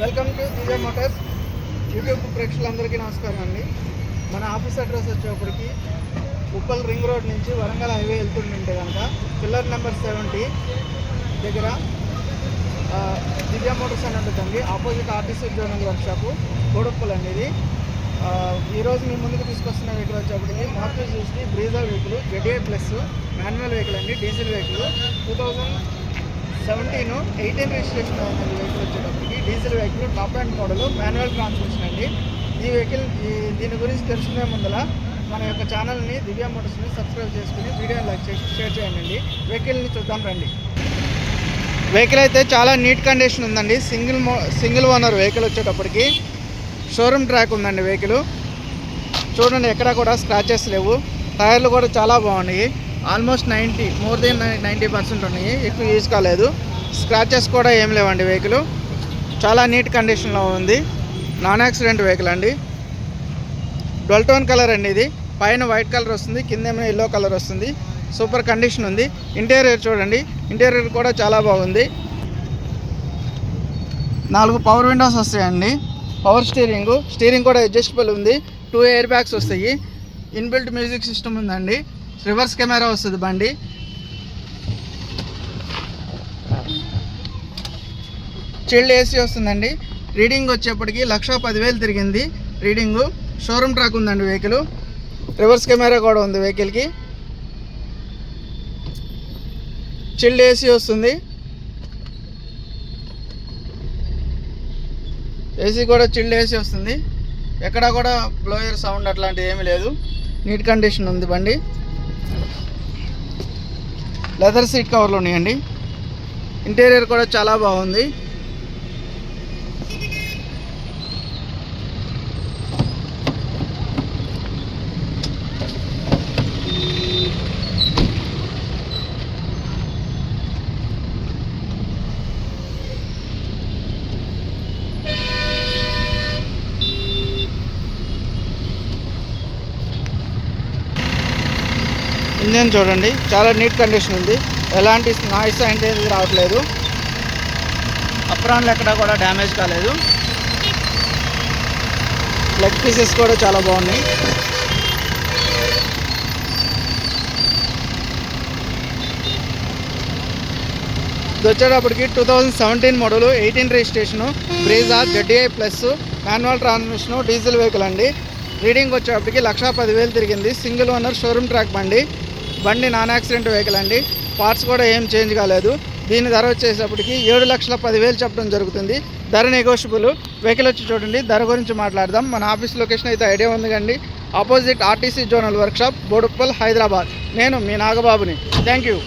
Welcome to Divya Motors YouTube ప్రేక్షకులందరికీ నమస్కారం అండి. మన ఆఫీస్ అడ్రస్ వచ్చేప్పటికి ఉప్పల్ రింగ్ రోడ్ నుంచి వరంగల్ హైవే వెళ్తుంటే కనుక పిల్లర్ నెంబర్ 70 దగ్గర దివ్య మోటార్స్ అని ఉంటుందండి. Opposite RTC zonal workshop Boduppal అండి. ఇది ఈరోజు మీ ముందుకు తీసుకొస్తున్న వెహికల్ వచ్చేప్పటికి Maruti Suzuki Brezza vehicle ZA plus manual vehicle అండి. డీజిల్ వెహికల్ 2017 18 రిజిస్ట్రేషన్ అయిన వెహికల్ వచ్చేటప్పటికి diesel vehicle top and model manual transmission అండి. ఈ వెహికల్ దీని గురించి తెలుసుకునే ముందర మన యొక్క ఛానల్ని దివ్య మోటార్స్ని సబ్స్క్రైబ్ చేసుకుని వీడియోని లైక్ చేసి షేర్ చేయండి. వెహికల్ని చూద్దాం రండి. వెహికల్ అయితే చాలా నీట్ కండిషన్ ఉందండి. సింగిల్ ఓనర్ వెహికల్ వచ్చేటప్పటికి షోరూమ్ ట్రాక్ ఉందండి. వెహికల్ చూడండి, ఎక్కడా కూడా స్క్రాచెస్ లేవు. టైర్లు కూడా చాలా బాగున్నాయి. ఆల్మోస్ట్ మోర్ దెన్ 90% ఉన్నాయి. ఎక్కువ యూజ్ కాలేదు. స్క్రాచెస్ కూడా ఏం లేవండి. వెహికల్ చాలా నీట్ కండిషన్లో ఉంది. నాన్ యాక్సిడెంట్ వెహికల్ అండి. డల్ టోన్ కలర్ అండి. ఇది పైన వైట్ కలర్ వస్తుంది, కింద ఏమైనా ఎల్లో కలర్ వస్తుంది. సూపర్ కండిషన్ ఉంది. ఇంటీరియర్ చూడండి, ఇంటీరియర్ కూడా చాలా బాగుంది. 4 పవర్ విండోస్ వస్తాయండి. పవర్ స్టీరింగ్ కూడా అడ్జస్టబుల్ ఉంది. 2 ఎయిర్ బ్యాగ్స్ వస్తాయి. ఇన్బిల్ట్ మ్యూజిక్ సిస్టమ్ ఉందండి. రివర్స్ కెమెరా వస్తుంది బండి. చిల్డ్ ఏసీ వస్తుందండి. రీడింగ్ వచ్చేప్పటికి 1,10,000 తిరిగింది రీడింగు. షోరూమ్ ట్రాక్ ఉందండి వెహికల్. రివర్స్ కెమెరా కూడా ఉంది వెహికల్కి. చిల్డ్ ఏసీ వస్తుంది. ఏసీ కూడా చిల్డ్ ఏసీ వస్తుంది. ఎక్కడా కూడా బ్లోయర్ సౌండ్ అట్లాంటివి ఏమీ లేదు. నీట్ కండిషన్ ఉంది బండి. లెదర్ సీట్ కవర్లు ఉన్నాయండి. ఇంటీరియర్ కూడా చాలా బాగుంది. ఇంజన్ చూడండి, చాలా నీట్ కండిషన్ ఉంది. ఎలాంటి నాయిస్ అంటే రావట్లేదు. అప్రాన్లు ఎక్కడా కూడా డ్యామేజ్ కాలేదు. లెగ్ పీసెస్ కూడా చాలా బాగున్నాయి. ఇది వచ్చేటప్పటికి 2017 model 18 registration Brezza ZA plus manual transmission diesel vehicle అండి. రీడింగ్ వచ్చేటప్పటికి 1,10,000 తిరిగింది. సింగిల్ ఓనర్ షోరూమ్ ట్రాక్ బండి నాన్ యాక్సిడెంట్ వెహికల్ అండి. పార్ట్స్ కూడా ఏం చేంజ్ కాలేదు. దీని ధర వచ్చేటప్పటికి 7,10,000 చెప్పడం జరుగుతుంది. ధర నెగోషియబుల్. వెహికల్ వచ్చి చూడండి, ధర గురించి మాట్లాడదాం. మన ఆఫీస్ లొకేషన్ అయితే ఐడియా ఉంది కండి. Opposite RTC zonal workshop Boduppal, Hyderabad. నేను మీ నాగబాబుని. Thank you.